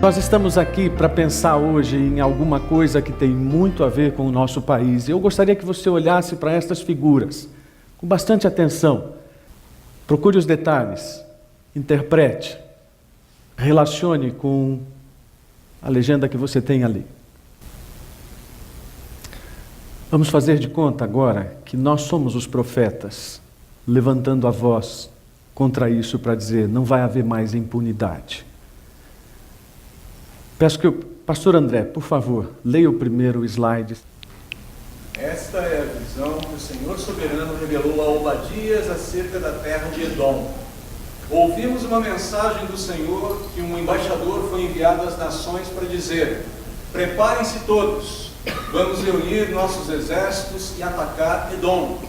Nós estamos aqui para pensar hoje em alguma coisa que tem muito a ver com o nosso país. Eu gostaria que você olhasse para estas figuras com bastante atenção. Procure os detalhes, interprete, relacione com a legenda que você tem ali. Vamos fazer de conta agora que nós somos os profetas, levantando a voz contra isso para dizer: não vai haver mais impunidade. Peço que o pastor André, por favor, leia o primeiro slide. Esta é a visão que o Senhor soberano revelou a Obadias acerca da terra de Edom. Ouvimos uma mensagem do Senhor que um embaixador foi enviado às nações para dizer: preparem-se todos, vamos reunir nossos exércitos e atacar Edom.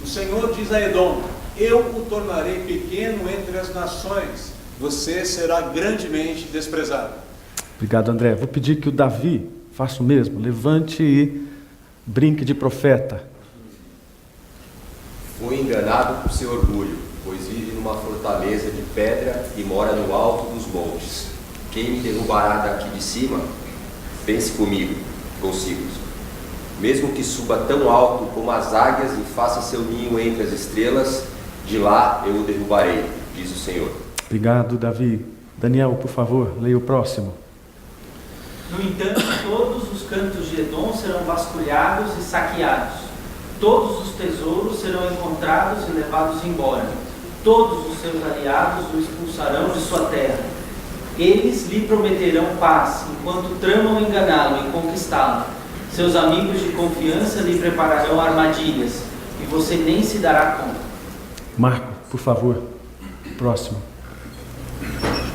O Senhor diz a Edom: eu o tornarei pequeno entre as nações, você será grandemente desprezado. Obrigado, André. Vou pedir que o Davi faça o mesmo. Levante e brinque de profeta. Fui enganado por seu orgulho, pois vive numa fortaleza de pedra e mora no alto dos montes. Quem me derrubará daqui de cima? Pense comigo, consigo. Mesmo que suba tão alto como as águias e faça seu ninho entre as estrelas, de lá eu o derrubarei, diz o Senhor. Obrigado, Davi. Daniel, por favor, leia o próximo. No entanto, todos os cantos de Edom serão vasculhados e saqueados. Todos os tesouros serão encontrados e levados embora. Todos os seus aliados o expulsarão de sua terra. Eles lhe prometerão paz, enquanto tramam enganá-lo e conquistá-lo. Seus amigos de confiança lhe prepararão armadilhas, e você nem se dará conta. Marco, por favor, próximo.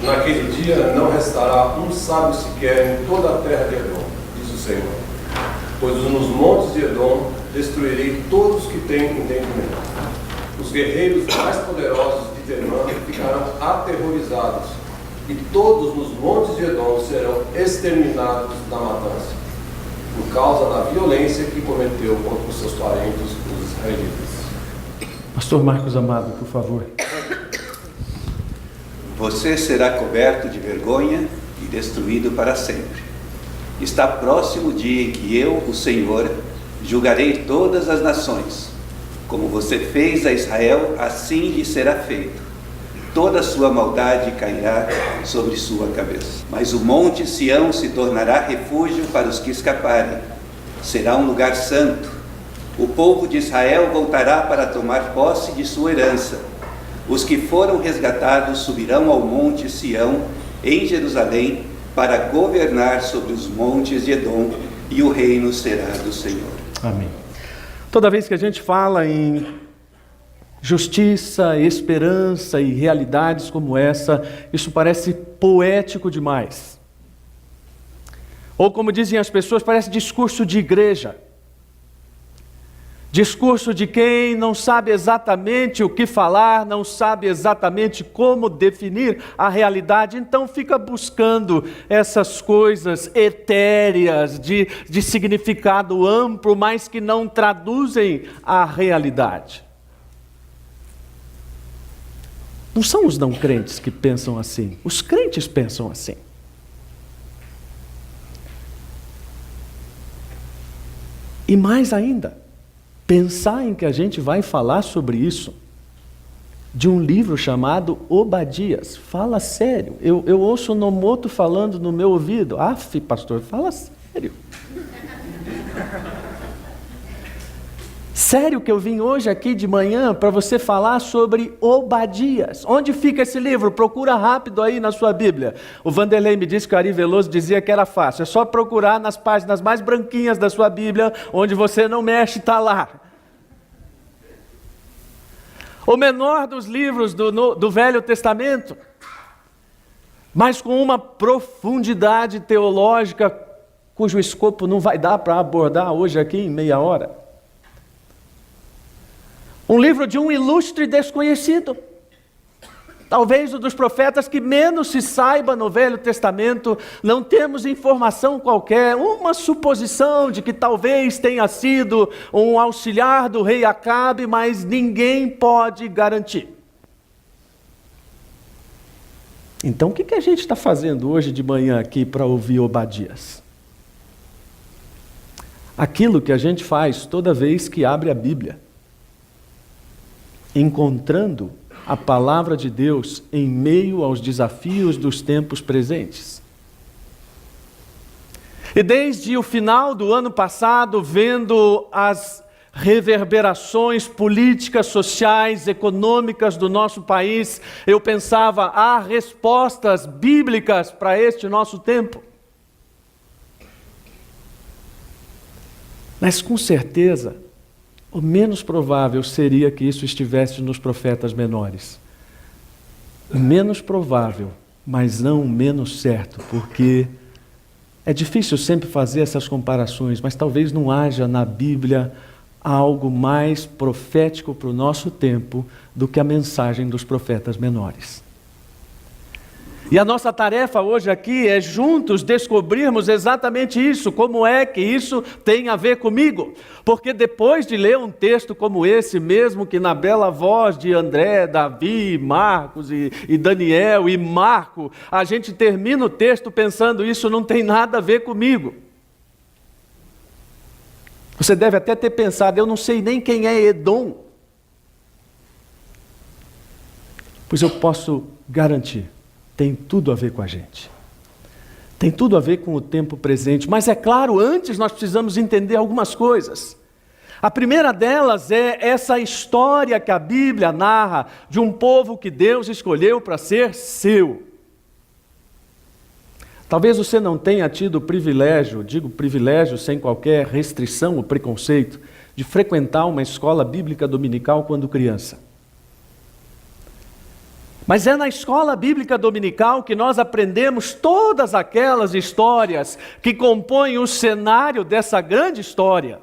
Naquele dia não restará um sábio sequer em toda a terra de Edom, diz o Senhor. Pois nos montes de Edom destruirei todos que têm entendimento. Os guerreiros mais poderosos de Temã ficarão aterrorizados, e todos nos montes de Edom serão exterminados da matança, por causa da violência que cometeu contra os seus parentes, os israelitas. Pastor Marcos Amado, por favor. Você será coberto de vergonha e destruído para sempre. Está próximo o dia em que eu, o Senhor, julgarei todas as nações. Como você fez a Israel, assim lhe será feito. Toda a sua maldade cairá sobre sua cabeça. Mas o monte Sião se tornará refúgio para os que escaparem. Será um lugar santo. O povo de Israel voltará para tomar posse de sua herança. Os que foram resgatados subirão ao monte Sião, em Jerusalém, para governar sobre os montes de Edom, e o reino será do Senhor. Amém. Toda vez que a gente fala em justiça, esperança e realidades como essa, isso parece poético demais. Ou como dizem as pessoas, parece discurso de igreja. Discurso de quem não sabe exatamente o que falar, não sabe exatamente como definir a realidade, então fica buscando essas coisas etéreas, de significado amplo, mas que não traduzem a realidade. Não são os não crentes que pensam assim, os crentes pensam assim. E mais ainda, pensar em que a gente vai falar sobre isso, de um livro chamado Obadias. Fala sério. Eu ouço o Nomoto falando no meu ouvido. Aff, pastor, fala sério. Sério que eu vim hoje aqui de manhã para você falar sobre Obadias. Onde fica esse livro? Procura rápido aí na sua Bíblia. O Vanderlei me disse que o Ari Veloso dizia que era fácil. É só procurar nas páginas mais branquinhas da sua Bíblia, onde você não mexe, está lá. O menor dos livros do Velho Testamento, mas com uma profundidade teológica cujo escopo não vai dar para abordar hoje aqui em meia hora. Um livro de um ilustre desconhecido. Talvez um dos profetas que menos se saiba no Velho Testamento. Não temos informação qualquer, uma suposição de que talvez tenha sido um auxiliar do rei Acabe, mas ninguém pode garantir. Então, o que a gente está fazendo hoje de manhã aqui para ouvir Obadias? Aquilo que a gente faz toda vez que abre a Bíblia, encontrando a palavra de Deus em meio aos desafios dos tempos presentes. E desde o final do ano passado, vendo as reverberações políticas, sociais, econômicas do nosso país, eu pensava, há respostas bíblicas para este nosso tempo. Mas com certeza, o menos provável seria que isso estivesse nos profetas menores. O menos provável, mas não o menos certo, porque é difícil sempre fazer essas comparações, mas talvez não haja na Bíblia algo mais profético para o nosso tempo do que a mensagem dos profetas menores. E a nossa tarefa hoje aqui é juntos descobrirmos exatamente isso, como é que isso tem a ver comigo. Porque depois de ler um texto como esse, mesmo que na bela voz de André, Davi, Marcos e Daniel e Marco, a gente termina o texto pensando, isso não tem nada a ver comigo. Você deve até ter pensado, eu não sei nem quem é Edom. Pois eu posso garantir, tem tudo a ver com a gente. Tem tudo a ver com o tempo presente. Mas é claro, antes nós precisamos entender algumas coisas. A primeira delas é essa história que a Bíblia narra de um povo que Deus escolheu para ser seu. Talvez você não tenha tido o privilégio, digo privilégio sem qualquer restrição ou preconceito, de frequentar uma escola bíblica dominical quando criança. Mas é na escola bíblica dominical que nós aprendemos todas aquelas histórias que compõem o cenário dessa grande história.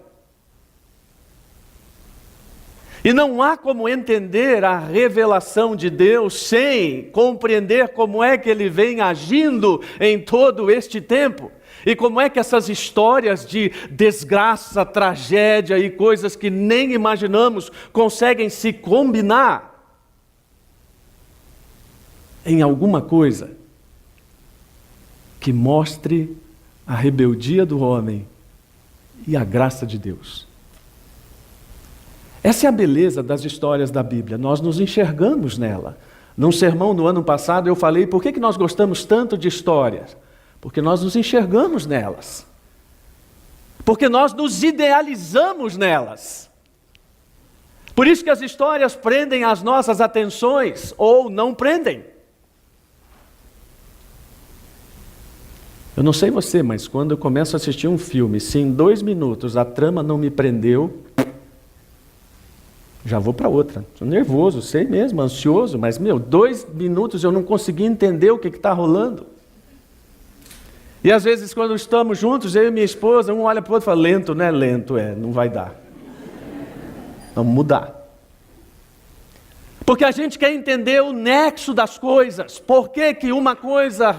E não há como entender a revelação de Deus sem compreender como é que Ele vem agindo em todo este tempo. E como é que essas histórias de desgraça, tragédia e coisas que nem imaginamos conseguem se combinar em alguma coisa que mostre a rebeldia do homem e a graça de Deus. Essa é a beleza das histórias da Bíblia, nós nos enxergamos nela. Num sermão no ano passado eu falei, por que nós gostamos tanto de histórias? Porque nós nos enxergamos nelas. Porque nós nos idealizamos nelas. Por isso que as histórias prendem as nossas atenções, ou não prendem. Eu não sei você, mas quando eu começo a assistir um filme, se em 2 minutos a trama não me prendeu, já vou para outra. Estou nervoso, sei mesmo, ansioso, mas 2 minutos eu não consegui entender o que está rolando. E às vezes quando estamos juntos, eu e minha esposa, um olha para o outro e fala, lento, né? Lento, não vai dar. Vamos mudar. Porque a gente quer entender o nexo das coisas. Por que que uma coisa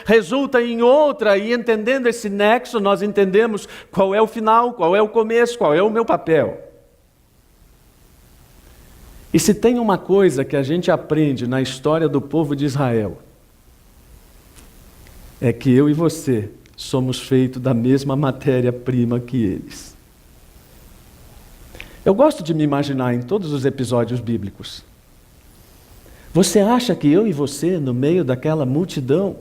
resulta em outra? E entendendo esse nexo, nós entendemos qual é o final, qual é o começo, qual é o meu papel. E se tem uma coisa que a gente aprende na história do povo de Israel, é que eu e você somos feitos da mesma matéria-prima que eles. Eu gosto de me imaginar em todos os episódios bíblicos. Você acha que eu e você, no meio daquela multidão,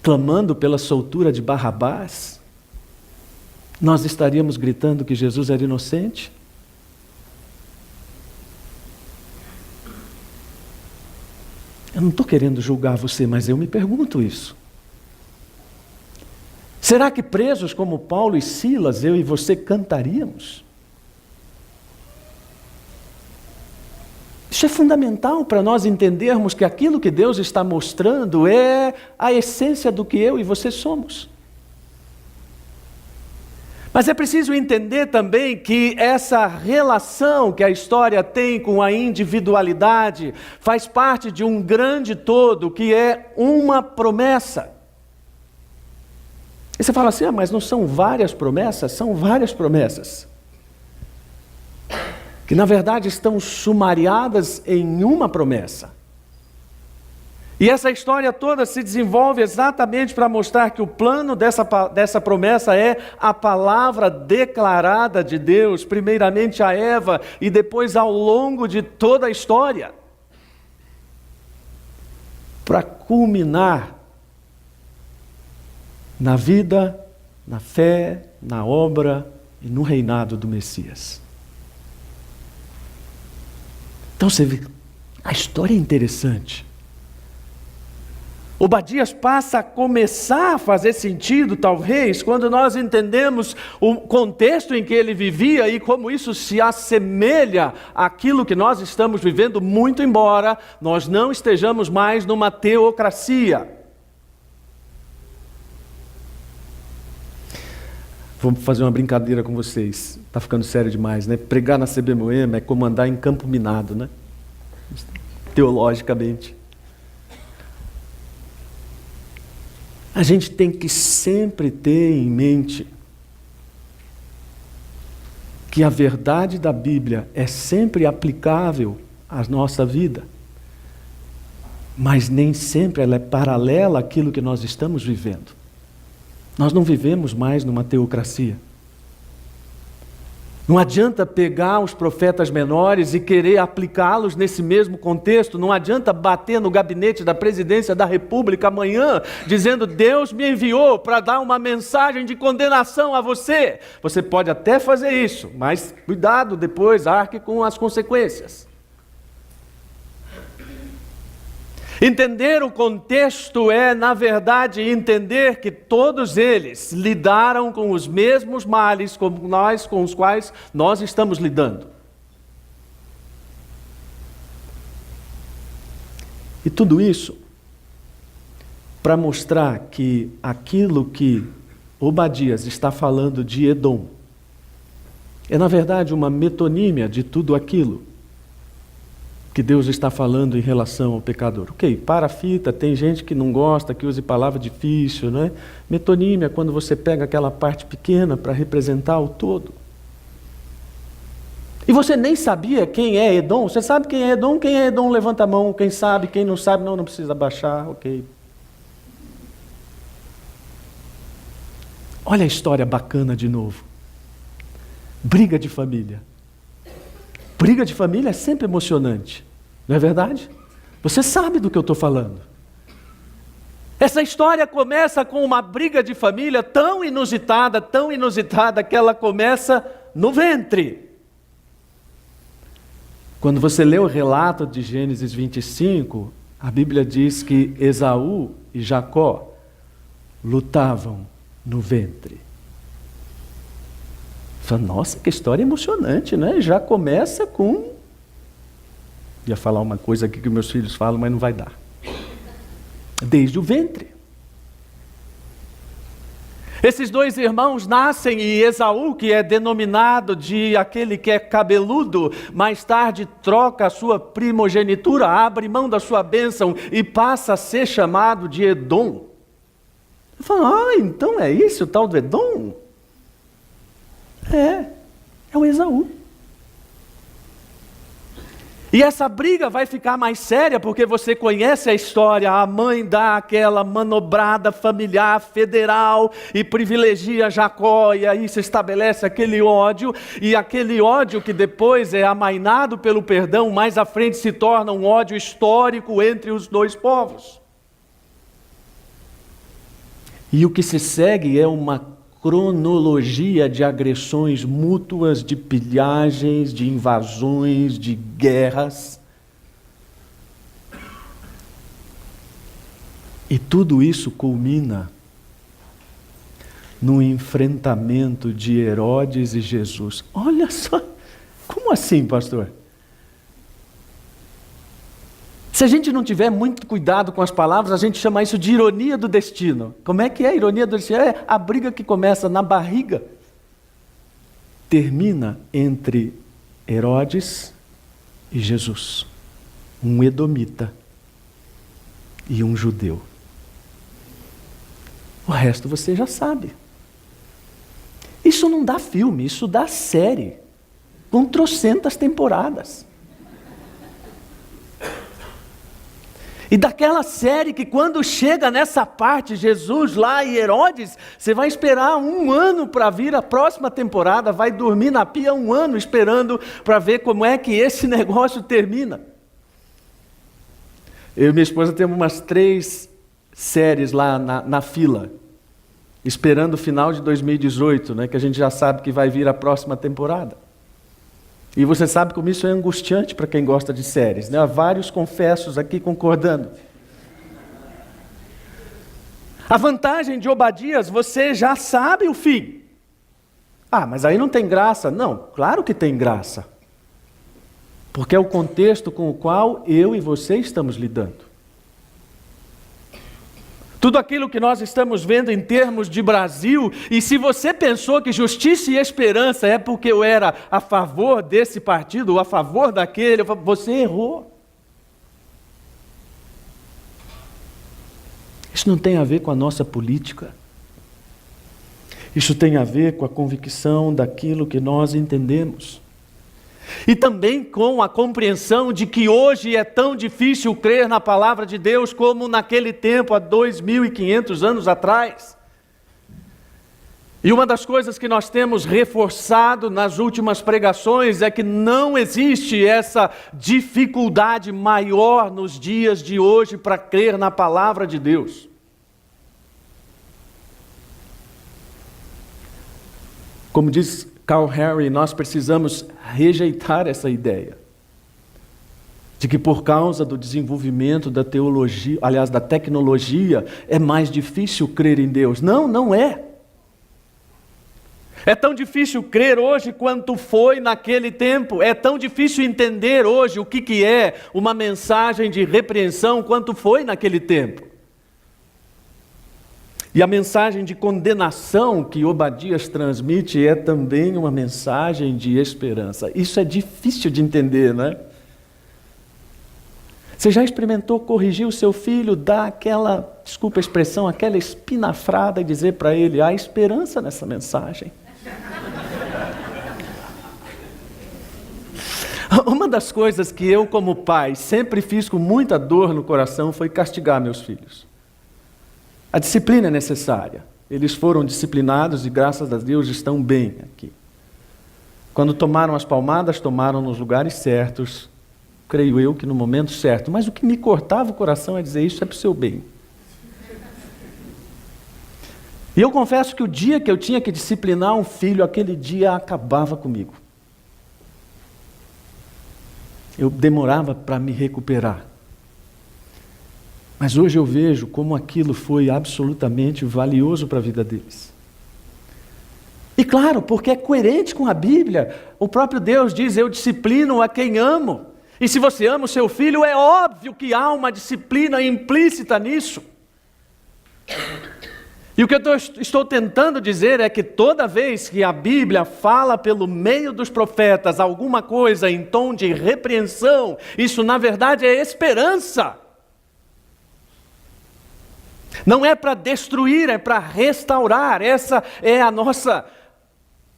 clamando pela soltura de Barrabás, nós estaríamos gritando que Jesus era inocente? Eu não estou querendo julgar você, mas eu me pergunto isso. Será que presos como Paulo e Silas, eu e você cantaríamos? Isso é fundamental para nós entendermos que aquilo que Deus está mostrando é a essência do que eu e você somos. Mas é preciso entender também que essa relação que a história tem com a individualidade faz parte de um grande todo que é uma promessa. E você fala assim, mas não são várias promessas? São várias promessas. Que na verdade estão sumariadas em uma promessa. E essa história toda se desenvolve exatamente para mostrar que o plano dessa promessa é a palavra declarada de Deus, primeiramente a Eva e depois ao longo de toda a história, para culminar na vida, na fé, na obra e no reinado do Messias. Então você vê, a história é interessante. Obadias passa a começar a fazer sentido, talvez, quando nós entendemos o contexto em que ele vivia e como isso se assemelha àquilo que nós estamos vivendo, muito embora nós não estejamos mais numa teocracia. Vou fazer uma brincadeira com vocês, está ficando sério demais, né? Pregar na CB Moema é como andar em campo minado, né? Teologicamente. A gente tem que sempre ter em mente que a verdade da Bíblia é sempre aplicável à nossa vida, mas nem sempre ela é paralela àquilo que nós estamos vivendo. Nós não vivemos mais numa teocracia. Não adianta pegar os profetas menores e querer aplicá-los nesse mesmo contexto. Não adianta bater no gabinete da presidência da República amanhã, dizendo: Deus me enviou para dar uma mensagem de condenação a você. Você pode até fazer isso, mas cuidado depois, arque com as consequências. Entender o contexto é, na verdade, entender que todos eles lidaram com os mesmos males como nós, com os quais nós estamos lidando. E tudo isso para mostrar que aquilo que Obadias está falando de Edom é, na verdade, uma metonímia de tudo aquilo que Deus está falando em relação ao pecador. Ok, para a fita, tem gente que não gosta, que use palavra difícil, né? Metonímia é quando você pega aquela parte pequena para representar o todo. E você nem sabia quem é Edom? Você sabe quem é Edom? Quem é Edom, levanta a mão. Quem sabe, quem não sabe, não precisa baixar, ok. Olha a história bacana de novo. Briga de família. Briga de família é sempre emocionante, não é verdade? Você sabe do que eu estou falando. Essa história começa com uma briga de família tão inusitada, que ela começa no ventre. Quando você lê o relato de Gênesis 25, a Bíblia diz que Esaú e Jacó lutavam no ventre. Nossa, que história emocionante, né? Já começa com... Ia falar uma coisa aqui que meus filhos falam, mas não vai dar. Desde o ventre. Esses dois irmãos nascem e Esaú, que é denominado de aquele que é cabeludo, mais tarde troca a sua primogenitura, abre mão da sua bênção e passa a ser chamado de Edom. Eu falo, então é isso o tal do Edom? É o Esaú. E essa briga vai ficar mais séria porque você conhece a história. A mãe dá aquela manobrada familiar federal e privilegia Jacó, e aí se estabelece aquele ódio, e aquele ódio que depois é amainado pelo perdão, mais à frente se torna um ódio histórico entre os dois povos. E o que se segue é uma cronologia de agressões mútuas, de pilhagens, de invasões, de guerras. E tudo isso culmina no enfrentamento de Herodes e Jesus. Olha só, como assim, pastor? Se a gente não tiver muito cuidado com as palavras, a gente chama isso de ironia do destino. Como é que é a ironia do destino? É a briga que começa na barriga, termina entre Herodes e Jesus, um edomita e um judeu. O resto você já sabe. Isso não dá filme, isso dá série, com trocentas temporadas. E daquela série que quando chega nessa parte, Jesus lá e Herodes, você vai esperar 1 ano para vir a próxima temporada, vai dormir na pia 1 ano esperando para ver como é que esse negócio termina. Eu e minha esposa temos umas 3 séries lá na fila, esperando o final de 2018, né, que a gente já sabe que vai vir a próxima temporada. E você sabe como isso é angustiante para quem gosta de séries, né? Há vários confessos aqui concordando. A vantagem de Obadias, você já sabe o fim. Ah, mas aí não tem graça. Não, claro que tem graça. Porque é o contexto com o qual eu e você estamos lidando. Tudo aquilo que nós estamos vendo em termos de Brasil, e se você pensou que justiça e esperança é porque eu era a favor desse partido ou a favor daquele, você errou. Isso não tem a ver com a nossa política. Isso tem a ver com a convicção daquilo que nós entendemos. E também com a compreensão de que hoje é tão difícil crer na palavra de Deus como naquele tempo, há 2.500 anos atrás. E uma das coisas que nós temos reforçado nas últimas pregações é que não existe essa dificuldade maior nos dias de hoje para crer na palavra de Deus. Como diz Carl Harry, nós precisamos rejeitar essa ideia de que por causa do desenvolvimento da teologia, aliás, da tecnologia, é mais difícil crer em Deus. Não, não é. É tão difícil crer hoje quanto foi naquele tempo. É tão difícil entender hoje o que é uma mensagem de repreensão quanto foi naquele tempo. E a mensagem de condenação que Obadias transmite é também uma mensagem de esperança. Isso é difícil de entender, não é? Você já experimentou corrigir o seu filho, dar aquela, desculpa a expressão, aquela espinafrada e dizer para ele, há esperança nessa mensagem? Uma das coisas que eu, como pai, sempre fiz com muita dor no coração foi castigar meus filhos. A disciplina é necessária. Eles foram disciplinados e, graças a Deus, estão bem aqui. Quando tomaram as palmadas, tomaram nos lugares certos, creio eu que no momento certo. Mas o que me cortava o coração é dizer, isso é para o seu bem. E eu confesso que o dia que eu tinha que disciplinar um filho, aquele dia acabava comigo. Eu demorava para me recuperar. Mas hoje eu vejo como aquilo foi absolutamente valioso para a vida deles. E claro, porque é coerente com a Bíblia. O próprio Deus diz, eu disciplino a quem amo. E se você ama o seu filho, é óbvio que há uma disciplina implícita nisso. E o que eu estou tentando dizer é que toda vez que a Bíblia fala pelo meio dos profetas alguma coisa em tom de repreensão, isso na verdade é esperança. Não é para destruir, é para restaurar. Essa é a nossa,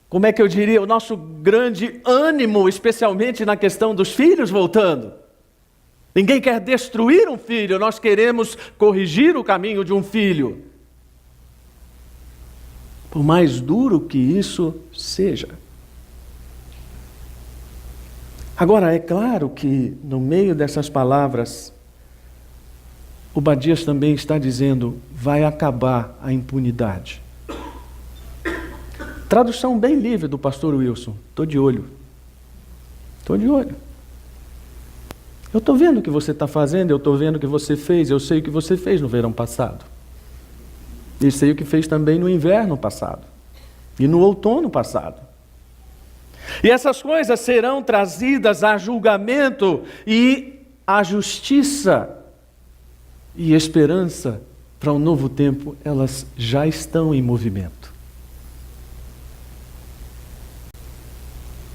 como é que eu diria, o nosso grande ânimo, especialmente na questão dos filhos voltando. Ninguém quer destruir um filho, nós queremos corrigir o caminho de um filho. Por mais duro que isso seja. Agora, é claro que no meio dessas palavras, Obadias também está dizendo, vai acabar a impunidade. Tradução bem livre do pastor Wilson. Estou de olho. Estou de olho. Eu estou vendo o que você está fazendo, eu estou vendo o que você fez, eu sei o que você fez no verão passado. E sei o que fez também no inverno passado. E no outono passado. E essas coisas serão trazidas a julgamento e a justiça e esperança para um novo tempo, elas já estão em movimento.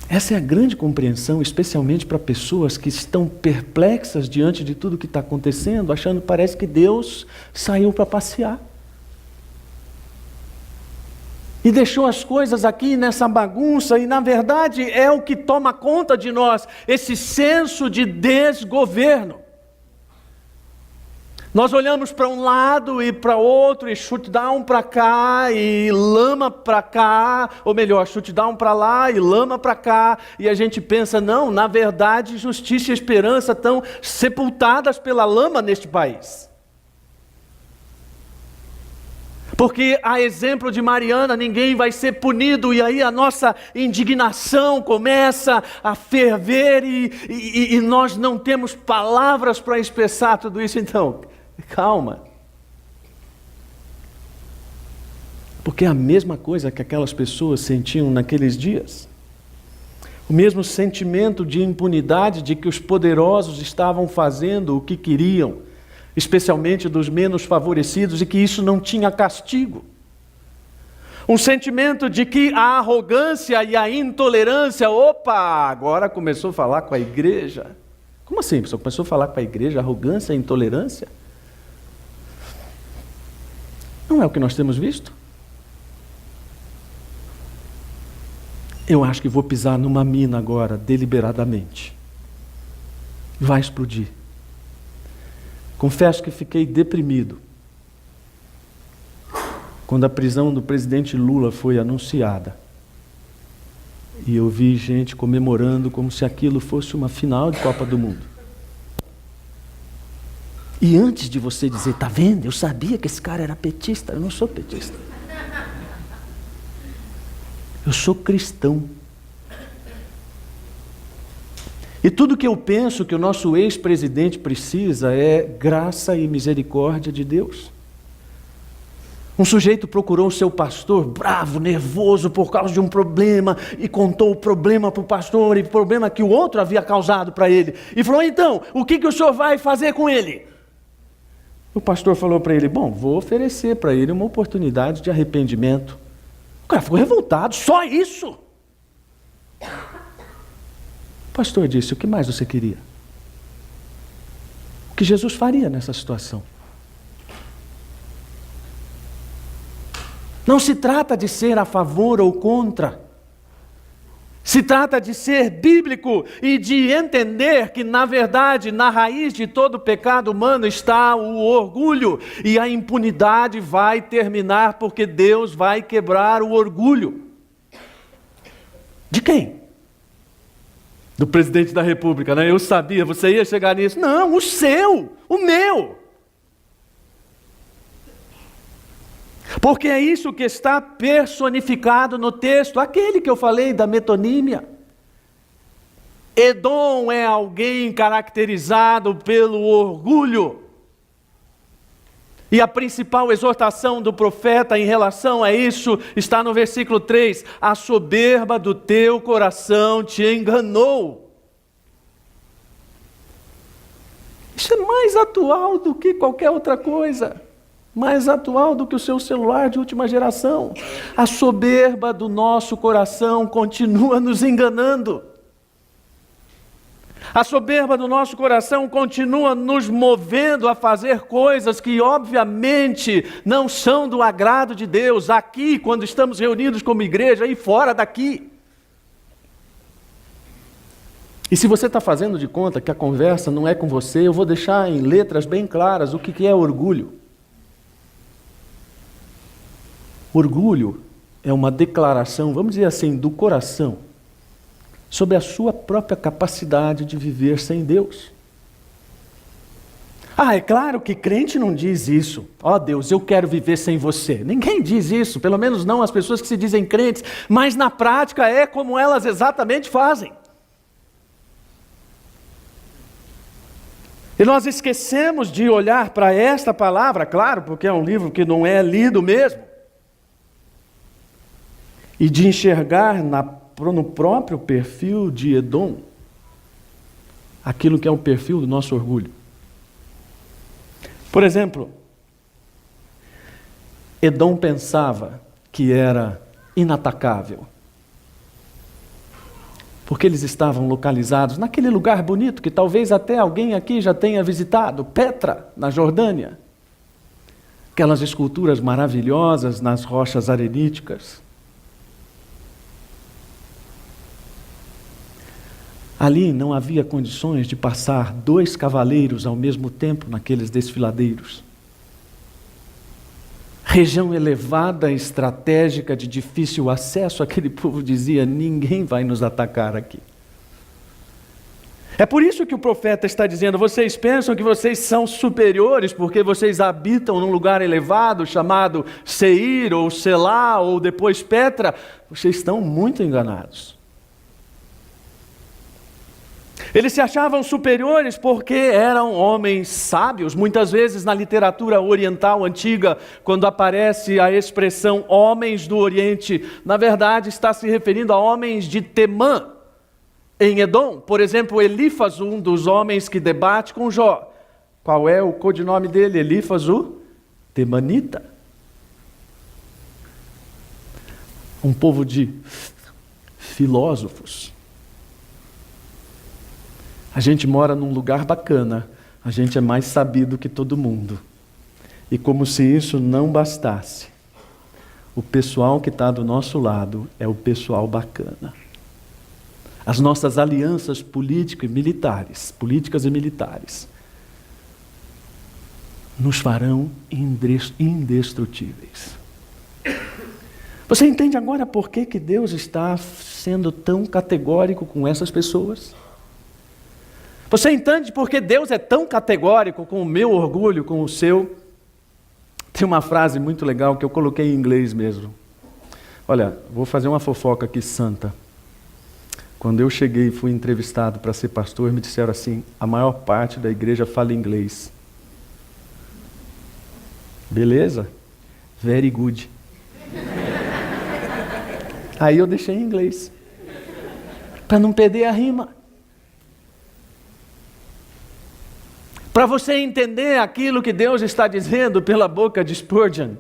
Essa é a grande compreensão, especialmente para pessoas que estão perplexas diante de tudo que está acontecendo, achando que parece que Deus saiu para passear. E deixou as coisas aqui nessa bagunça, e na verdade é o que toma conta de nós, esse senso de desgoverno. Nós olhamos para um lado e para outro, e shutdown para cá, e lama para cá, ou melhor, shutdown para lá e lama para cá, e a gente pensa, não, na verdade, justiça e esperança estão sepultadas pela lama neste país. Porque, a exemplo de Mariana, ninguém vai ser punido, e aí a nossa indignação começa a ferver, e nós não temos palavras para expressar tudo isso. Então, calma. Porque é a mesma coisa que aquelas pessoas sentiam naqueles dias. O mesmo sentimento de impunidade de que os poderosos estavam fazendo o que queriam, especialmente dos menos favorecidos, e que isso não tinha castigo. Um sentimento de que a arrogância e a intolerância, agora começou a falar com a igreja. Como assim? A pessoa começou a falar com a igreja, arrogância e intolerância? Não é o que nós temos visto? Eu acho que vou pisar numa mina agora, deliberadamente. Vai explodir. Confesso que fiquei deprimido quando a prisão do presidente Lula foi anunciada. E eu vi gente comemorando como se aquilo fosse uma final de Copa do Mundo. E antes de você dizer, tá vendo? Eu sabia que esse cara era petista. Eu não sou petista. Eu sou cristão. E tudo que eu penso que o nosso ex-presidente precisa é graça e misericórdia de Deus. Um sujeito procurou o seu pastor, bravo, nervoso, por causa de um problema, e contou o problema para o pastor, e o problema que o outro havia causado para ele. E falou, então, o que o senhor vai fazer com ele? O pastor falou para ele, vou oferecer para ele uma oportunidade de arrependimento. O cara ficou revoltado, só isso? O pastor disse, o que mais você queria? O que Jesus faria nessa situação? Não se trata de ser a favor ou contra. Se trata de ser bíblico e de entender que, na verdade, na raiz de todo pecado humano está o orgulho. E a impunidade vai terminar porque Deus vai quebrar o orgulho. De quem? Do presidente da República, né? Eu sabia, você ia chegar nisso. Não, o seu, o meu. Porque é isso que está personificado no texto, aquele que eu falei da metonímia. Edom é alguém caracterizado pelo orgulho. E a principal exortação do profeta em relação a isso está no versículo 3. A soberba do teu coração te enganou. Isso é mais atual do que qualquer outra coisa. Mais atual do que o seu celular de última geração. A soberba do nosso coração continua nos enganando. A soberba do nosso coração continua nos movendo a fazer coisas que obviamente não são do agrado de Deus, aqui, quando estamos reunidos como igreja, e fora daqui. E se você está fazendo de conta que a conversa não é com você, eu vou deixar em letras bem claras o que é orgulho. Orgulho é uma declaração, vamos dizer assim, do coração, sobre a sua própria capacidade de viver sem Deus. É claro que crente não diz isso. Deus, eu quero viver sem você. Ninguém diz isso, pelo menos não as pessoas que se dizem crentes, mas na prática é como elas exatamente fazem. E nós esquecemos de olhar para esta palavra, claro, porque é um livro que não é lido mesmo, e de enxergar no próprio perfil de Edom aquilo que é o perfil do nosso orgulho. Por exemplo, Edom pensava que era inatacável, porque eles estavam localizados naquele lugar bonito que talvez até alguém aqui já tenha visitado, Petra, na Jordânia. Aquelas esculturas maravilhosas nas rochas areníticas. Ali não havia condições de passar 2 cavaleiros ao mesmo tempo naqueles desfiladeiros. Região elevada, estratégica, de difícil acesso, aquele povo dizia: ninguém vai nos atacar aqui. É por isso que o profeta está dizendo: vocês pensam que vocês são superiores porque vocês habitam num lugar elevado chamado Seir, ou Selá, ou depois Petra? Vocês estão muito enganados. Eles se achavam superiores porque eram homens sábios. Muitas vezes na literatura oriental antiga, quando aparece a expressão homens do Oriente, na verdade está se referindo a homens de Temã, em Edom. Por exemplo, Elífazo, um dos homens que debate com Jó. Qual é o codinome dele? Elífazo Temanita. Um povo de filósofos. A gente mora num lugar bacana, a gente é mais sabido que todo mundo. E como se isso não bastasse, o pessoal que está do nosso lado é o pessoal bacana. As nossas alianças políticas e militares, nos farão indestrutíveis. Você entende agora por que Deus está sendo tão categórico com essas pessoas? Você entende por que Deus é tão categórico com o meu orgulho, com o seu? Tem uma frase muito legal que eu coloquei em inglês mesmo. Olha, vou fazer uma fofoca aqui santa. Quando eu cheguei e fui entrevistado para ser pastor, me disseram assim: a maior parte da igreja fala inglês. Beleza? Very good. Aí eu deixei em inglês, para não perder a rima. Para você entender aquilo que Deus está dizendo pela boca de Spurgeon,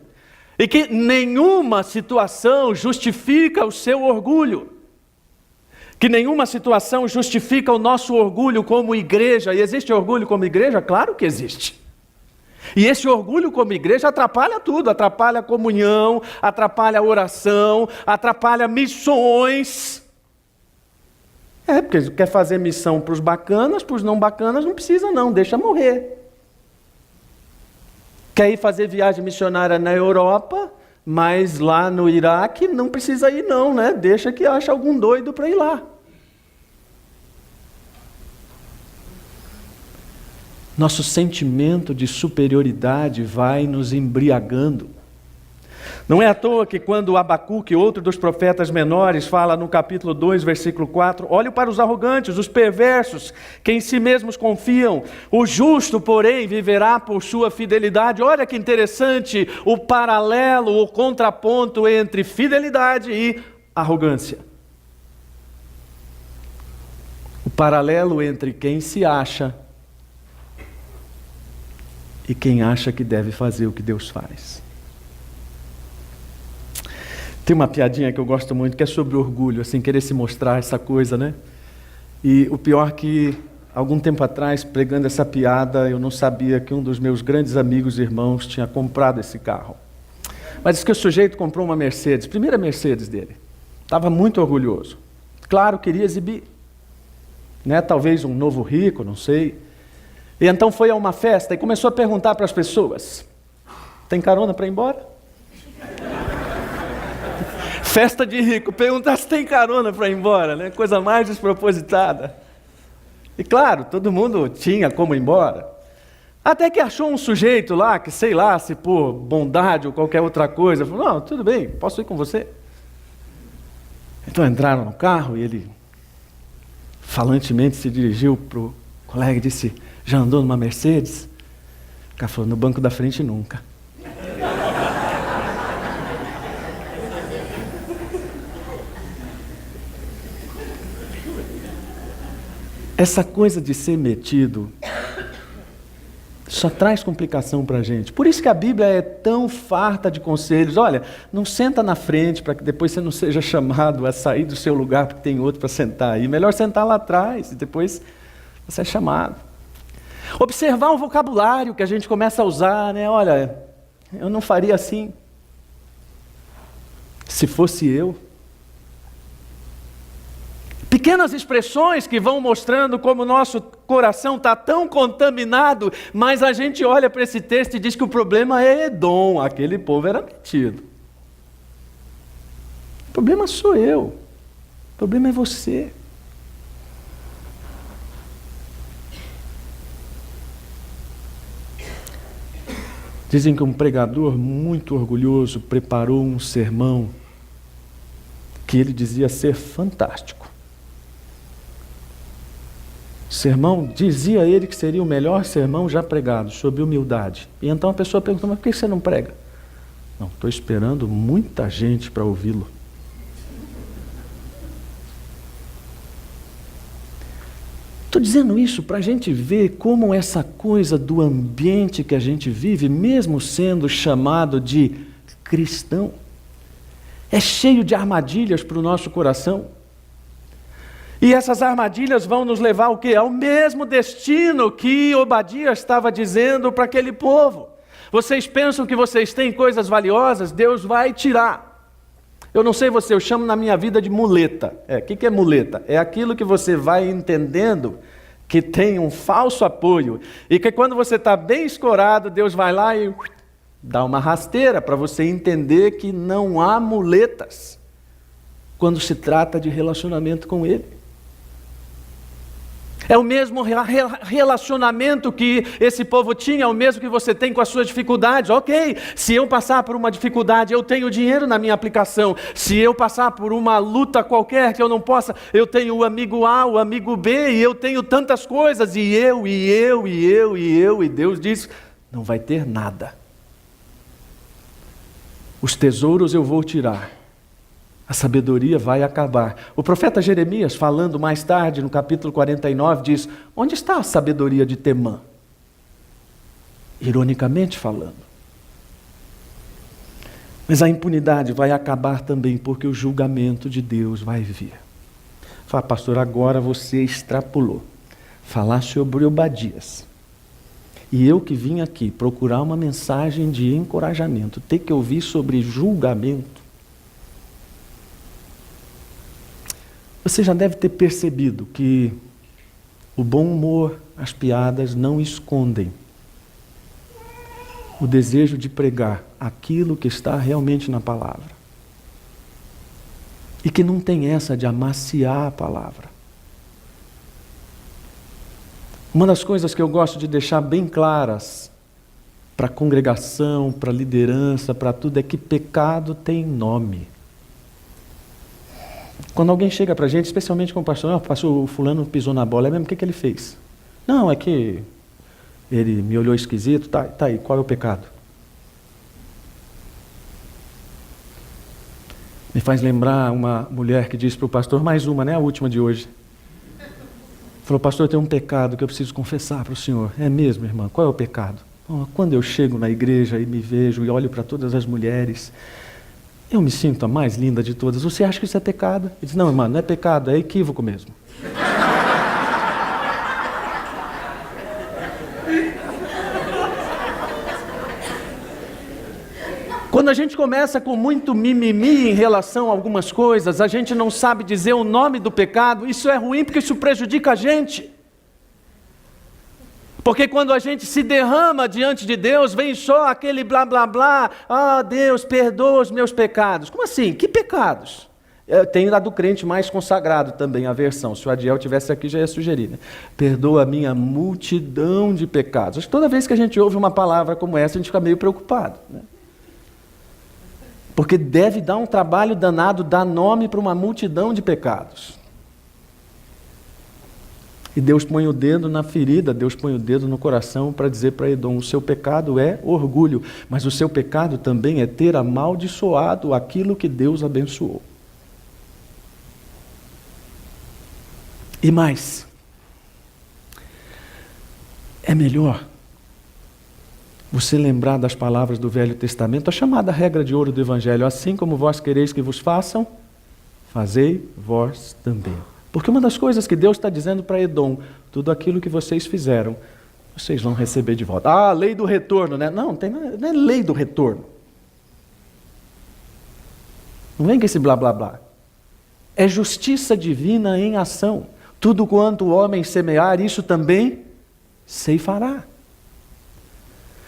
e que nenhuma situação justifica o seu orgulho, que nenhuma situação justifica o nosso orgulho como igreja. E existe orgulho como igreja? Claro que existe. E esse orgulho como igreja atrapalha tudo, atrapalha a comunhão, atrapalha a oração, atrapalha missões. Porque quer fazer missão para os bacanas, para os não bacanas não precisa não, deixa morrer. Quer ir fazer viagem missionária na Europa, mas lá no Iraque não precisa ir não, né? Deixa que acha algum doido para ir lá. Nosso sentimento de superioridade vai nos embriagando. Não é à toa que quando Abacuque, outro dos profetas menores, fala no capítulo 2, versículo 4, olhe para os arrogantes, os perversos, que em si mesmos confiam. O justo, porém, viverá por sua fidelidade. Olha que interessante o paralelo, o contraponto entre fidelidade e arrogância. O paralelo entre quem se acha e quem acha que deve fazer o que Deus faz. Tem uma piadinha que eu gosto muito, que é sobre orgulho, assim, querer se mostrar essa coisa, né? E o pior que, algum tempo atrás, pregando essa piada, eu não sabia que um dos meus grandes amigos e irmãos tinha comprado esse carro. Mas diz que o sujeito comprou uma Mercedes, primeira Mercedes dele. Estava muito orgulhoso. Claro, queria exibir. Né? Talvez um novo rico, não sei. E então foi a uma festa e começou a perguntar para as pessoas: tem carona para ir embora? Festa de rico, perguntar se tem carona para ir embora, né? Coisa mais despropositada. E claro, todo mundo tinha como ir embora. Até que achou um sujeito lá, que sei lá, se por bondade ou qualquer outra coisa, falou: não, tudo bem, posso ir com você. Então entraram no carro e ele falantemente se dirigiu para o colega e disse: já andou numa Mercedes? O cara falou: no banco da frente nunca. Essa coisa de ser metido só traz complicação para a gente. Por isso que a Bíblia é tão farta de conselhos. Olha, não senta na frente para que depois você não seja chamado a sair do seu lugar porque tem outro para sentar aí. Melhor sentar lá atrás e depois você é chamado. Observar o vocabulário que a gente começa a usar, né? Olha, eu não faria assim se fosse eu. Pequenas expressões que vão mostrando como o nosso coração está tão contaminado, mas a gente olha para esse texto e diz que o problema é Edom, aquele povo era metido. O problema sou eu, o problema é você. Dizem que um pregador muito orgulhoso preparou um sermão que ele dizia ser fantástico. Sermão, dizia ele que seria o melhor sermão já pregado, sobre humildade. E então a pessoa perguntou, mas por que você não prega? Não, estou esperando muita gente para ouvi-lo. Estou dizendo isso para a gente ver como essa coisa do ambiente que a gente vive, mesmo sendo chamado de cristão, é cheio de armadilhas para o nosso coração. E essas armadilhas vão nos levar ao quê? Ao mesmo destino que Obadias estava dizendo para aquele povo. Vocês pensam que vocês têm coisas valiosas? Deus vai tirar. Eu não sei você, eu chamo na minha vida de muleta. O que é muleta? É aquilo que você vai entendendo que tem um falso apoio. E que quando você está bem escorado, Deus vai lá e dá uma rasteira para você entender que não há muletas quando se trata de relacionamento com Ele. É o mesmo relacionamento que esse povo tinha, é o mesmo que você tem com as suas dificuldades. Ok, se eu passar por uma dificuldade, eu tenho dinheiro na minha aplicação. Se eu passar por uma luta qualquer que eu não possa, eu tenho o amigo A, o amigo B, e eu tenho tantas coisas, e Deus diz, não vai ter nada. Os tesouros eu vou tirar. A sabedoria vai acabar. O profeta Jeremias, falando mais tarde, no capítulo 49, diz, onde está a sabedoria de Temã? Ironicamente falando. Mas a impunidade vai acabar também, porque o julgamento de Deus vai vir. Fala, pastor, agora você extrapolou. Falar sobre Obadias. E eu que vim aqui procurar uma mensagem de encorajamento, ter que ouvir sobre julgamento. Você já deve ter percebido que o bom humor, as piadas não escondem o desejo de pregar aquilo que está realmente na palavra. E que não tem essa de amaciar a palavra. Uma das coisas que eu gosto de deixar bem claras para a congregação, para a liderança, para tudo, é que pecado tem nome. Quando alguém chega para a gente, especialmente com o pastor, o fulano pisou na bola, é mesmo, o que ele fez? Não, é que ele me olhou esquisito, tá aí, qual é o pecado? Me faz lembrar uma mulher que disse para o pastor, mais uma, né, a última de hoje. Falou, pastor, eu tenho um pecado que eu preciso confessar para o senhor. É mesmo, irmã, qual é o pecado? Quando eu chego na igreja e me vejo e olho para todas as mulheres, eu me sinto a mais linda de todas. Você acha que isso é pecado? Ele diz, não, irmã, não é pecado, é equívoco mesmo. Quando a gente começa com muito mimimi em relação a algumas coisas, a gente não sabe dizer o nome do pecado, isso é ruim porque isso prejudica a gente. Porque quando a gente se derrama diante de Deus, vem só aquele blá blá blá, Deus, perdoa os meus pecados. Como assim? Que pecados? Eu tenho a do crente mais consagrado também, a versão. Se o Adiel estivesse aqui, já ia sugerir, né? Perdoa a minha multidão de pecados. Acho que toda vez que a gente ouve uma palavra como essa, a gente fica meio preocupado, né? Porque deve dar um trabalho danado, dar nome para uma multidão de pecados. E Deus põe o dedo na ferida, Deus põe o dedo no coração para dizer para Edom, o seu pecado é orgulho, mas o seu pecado também é ter amaldiçoado aquilo que Deus abençoou. E mais, é melhor você lembrar das palavras do Velho Testamento, a chamada regra de ouro do Evangelho, assim como vós quereis que vos façam, fazei vós também. Porque uma das coisas que Deus está dizendo para Edom, tudo aquilo que vocês fizeram, vocês vão receber de volta. A lei do retorno, né? Não é lei do retorno. Não vem com esse blá blá blá. É justiça divina em ação. Tudo quanto o homem semear, isso também ceifará.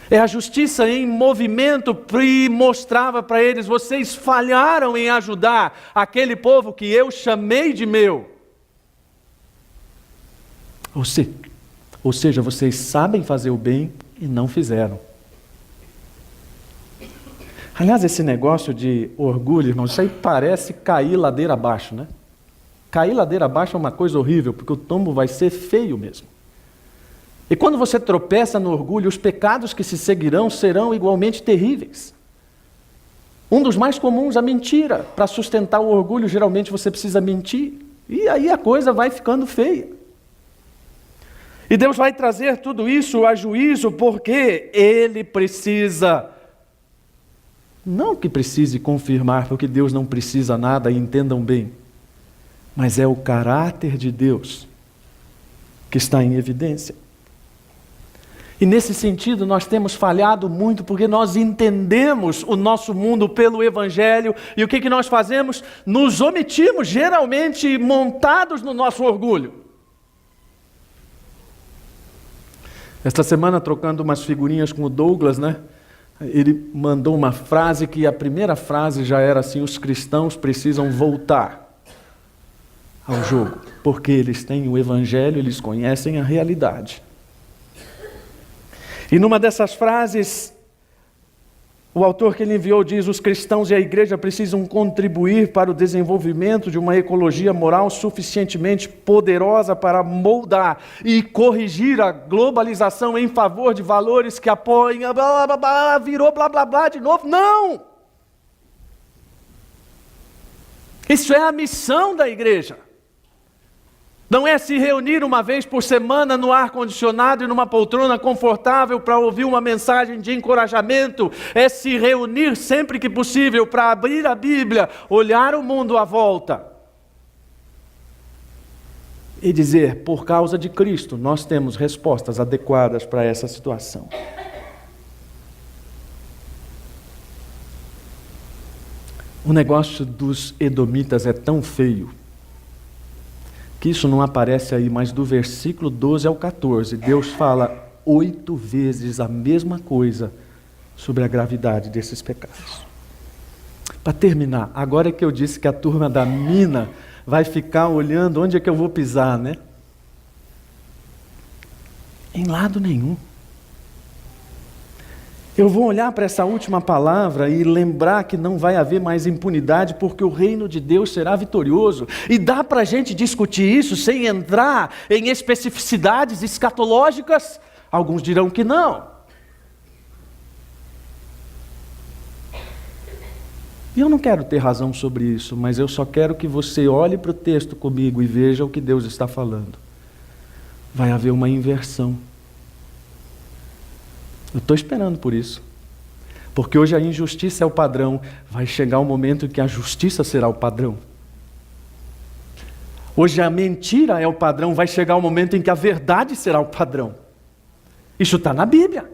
É a justiça em movimento, e mostrava para eles: vocês falharam em ajudar aquele povo que eu chamei de meu. Ou seja, vocês sabem fazer o bem e não fizeram. Aliás, esse negócio de orgulho, irmão, isso aí parece cair ladeira abaixo, né? Cair ladeira abaixo é uma coisa horrível, porque o tombo vai ser feio mesmo. E quando você tropeça no orgulho, os pecados que se seguirão serão igualmente terríveis. Um dos mais comuns, a mentira. Para sustentar o orgulho, geralmente você precisa mentir. E aí a coisa vai ficando feia. E Deus vai trazer tudo isso a juízo, porque Ele precisa. Não que precise confirmar, porque Deus não precisa nada, entendam bem. Mas é o caráter de Deus que está em evidência. E nesse sentido nós temos falhado muito, porque nós entendemos o nosso mundo pelo Evangelho, e o que nós fazemos? Nos omitimos, geralmente montados no nosso orgulho. Esta semana, trocando umas figurinhas com o Douglas, né? Ele mandou uma frase que a primeira frase já era assim: os cristãos precisam voltar ao jogo, porque eles têm o Evangelho, eles conhecem a realidade. E numa dessas frases, o autor que ele enviou diz: os cristãos e a igreja precisam contribuir para o desenvolvimento de uma ecologia moral suficientemente poderosa para moldar e corrigir a globalização em favor de valores que apoiem, blá, blá, blá, virou blá, blá, blá de novo. Não! Isso é a missão da igreja. Não é se reunir uma vez por semana no ar-condicionado e numa poltrona confortável para ouvir uma mensagem de encorajamento. É se reunir sempre que possível para abrir a Bíblia, olhar o mundo à volta e dizer: por causa de Cristo, nós temos respostas adequadas para essa situação. O negócio dos edomitas é tão feio que isso não aparece aí, mas do versículo 12 ao 14, Deus fala 8 vezes a mesma coisa sobre a gravidade desses pecados. Para terminar, agora é que eu disse que a turma da mina vai ficar olhando onde é que eu vou pisar, né? Em lado nenhum. Eu vou olhar para essa última palavra e lembrar que não vai haver mais impunidade, porque o reino de Deus será vitorioso. E dá para a gente discutir isso sem entrar em especificidades escatológicas? Alguns dirão que não. E eu não quero ter razão sobre isso, mas eu só quero que você olhe para o texto comigo e veja o que Deus está falando. Vai haver uma inversão. Eu estou esperando por isso. Porque hoje a injustiça é o padrão. Vai chegar um momento em que a justiça será o padrão. Hoje a mentira é o padrão. Vai chegar um momento em que a verdade será o padrão. Isso está na Bíblia.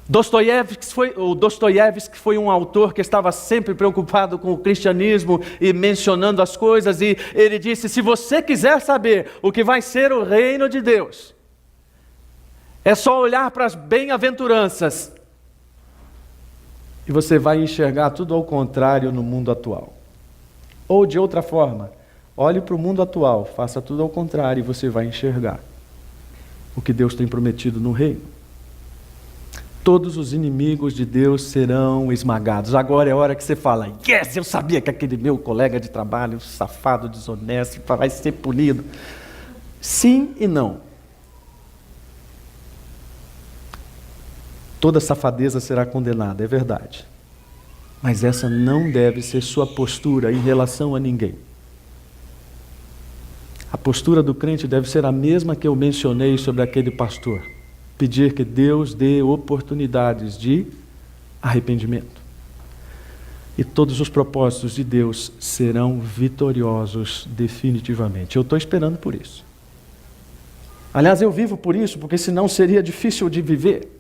Dostoiévski foi um autor que estava sempre preocupado com o cristianismo e mencionando as coisas. E ele disse: se você quiser saber o que vai ser o reino de Deus, é só olhar para as bem-aventuranças e você vai enxergar tudo ao contrário no mundo atual. Ou de outra forma, olhe para o mundo atual, faça tudo ao contrário e você vai enxergar o que Deus tem prometido no reino. Todos os inimigos de Deus serão esmagados. Agora é a hora que você fala: yes, eu sabia que aquele meu colega de trabalho, safado, desonesto, vai ser punido. Sim e não. Toda safadeza será condenada, é verdade. Mas essa não deve ser sua postura em relação a ninguém. A postura do crente deve ser a mesma que eu mencionei sobre aquele pastor. Pedir que Deus dê oportunidades de arrependimento. E todos os propósitos de Deus serão vitoriosos definitivamente. Eu estou esperando por isso. Aliás, eu vivo por isso, porque senão seria difícil de viver.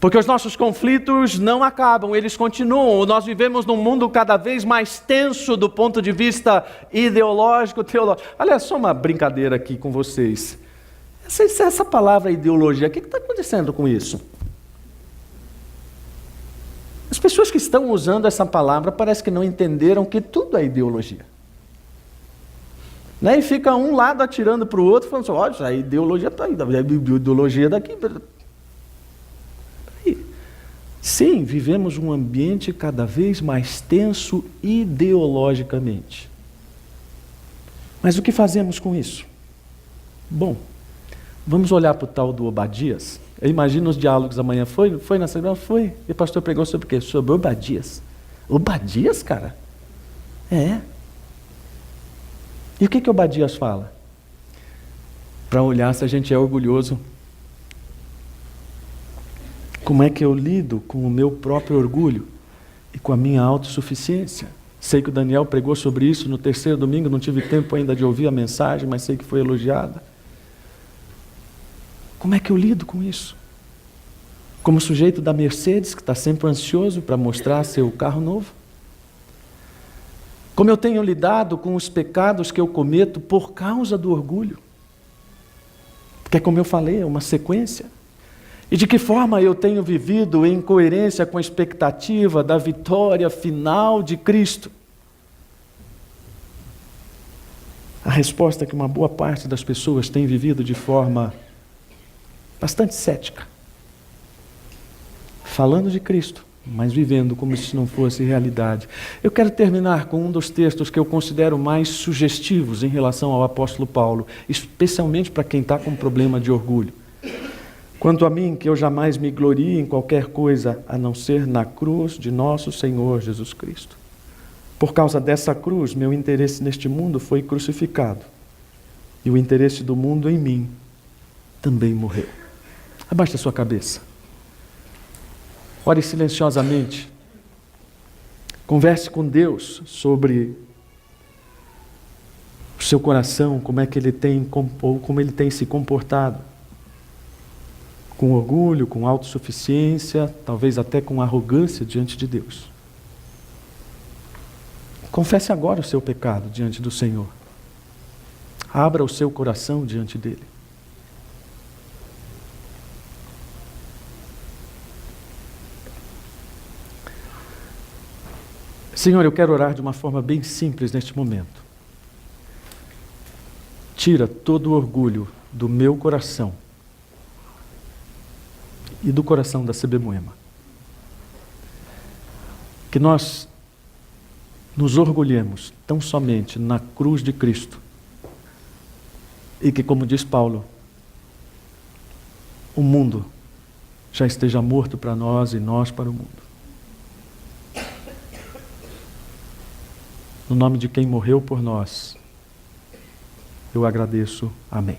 Porque os nossos conflitos não acabam, eles continuam. Nós vivemos num mundo cada vez mais tenso do ponto de vista ideológico, teológico. Aliás, só uma brincadeira aqui com vocês. Essa palavra ideologia, o que está acontecendo com isso? As pessoas que estão usando essa palavra parece que não entenderam que tudo é ideologia. Né? E fica um lado atirando para o outro, falando assim, olha, a ideologia está aí, a ideologia daqui. Sim, vivemos um ambiente cada vez mais tenso ideologicamente. Mas o que fazemos com isso? Bom, vamos olhar para o tal do Obadias. Eu imagino os diálogos amanhã. Foi na semana? Foi. E o pastor pregou sobre o quê? Sobre Obadias. Obadias, cara? É. E o que Obadias fala? Para olhar se a gente é orgulhoso. Como é que eu lido com o meu próprio orgulho e com a minha autossuficiência? Sei que o Daniel pregou sobre isso no terceiro domingo, não tive tempo ainda de ouvir a mensagem, mas sei que foi elogiada. Como é que eu lido com isso? Como sujeito da Mercedes, que está sempre ansioso para mostrar seu carro novo? Como eu tenho lidado com os pecados que eu cometo por causa do orgulho? Porque, como eu falei, é uma sequência. E de que forma eu tenho vivido em coerência com a expectativa da vitória final de Cristo? A resposta é que uma boa parte das pessoas tem vivido de forma bastante cética. Falando de Cristo, mas vivendo como se não fosse realidade. Eu quero terminar com um dos textos que eu considero mais sugestivos em relação ao apóstolo Paulo, especialmente para quem está com problema de orgulho. Quanto a mim, que eu jamais me glorie em qualquer coisa, a não ser na cruz de nosso Senhor Jesus Cristo. Por causa dessa cruz, meu interesse neste mundo foi crucificado. E o interesse do mundo em mim também morreu. Abaixe a sua cabeça. Ore silenciosamente. Converse com Deus sobre o seu coração, como ele tem se comportado. Com orgulho, com autossuficiência, talvez até com arrogância diante de Deus. Confesse agora o seu pecado diante do Senhor. Abra o seu coração diante dele. Senhor, eu quero orar de uma forma bem simples neste momento. Tira todo o orgulho do meu coração e do coração da CB Moema. Que nós nos orgulhemos tão somente na cruz de Cristo e que, como diz Paulo, o mundo já esteja morto para nós e nós para o mundo. No nome de quem morreu por nós, eu agradeço. Amém.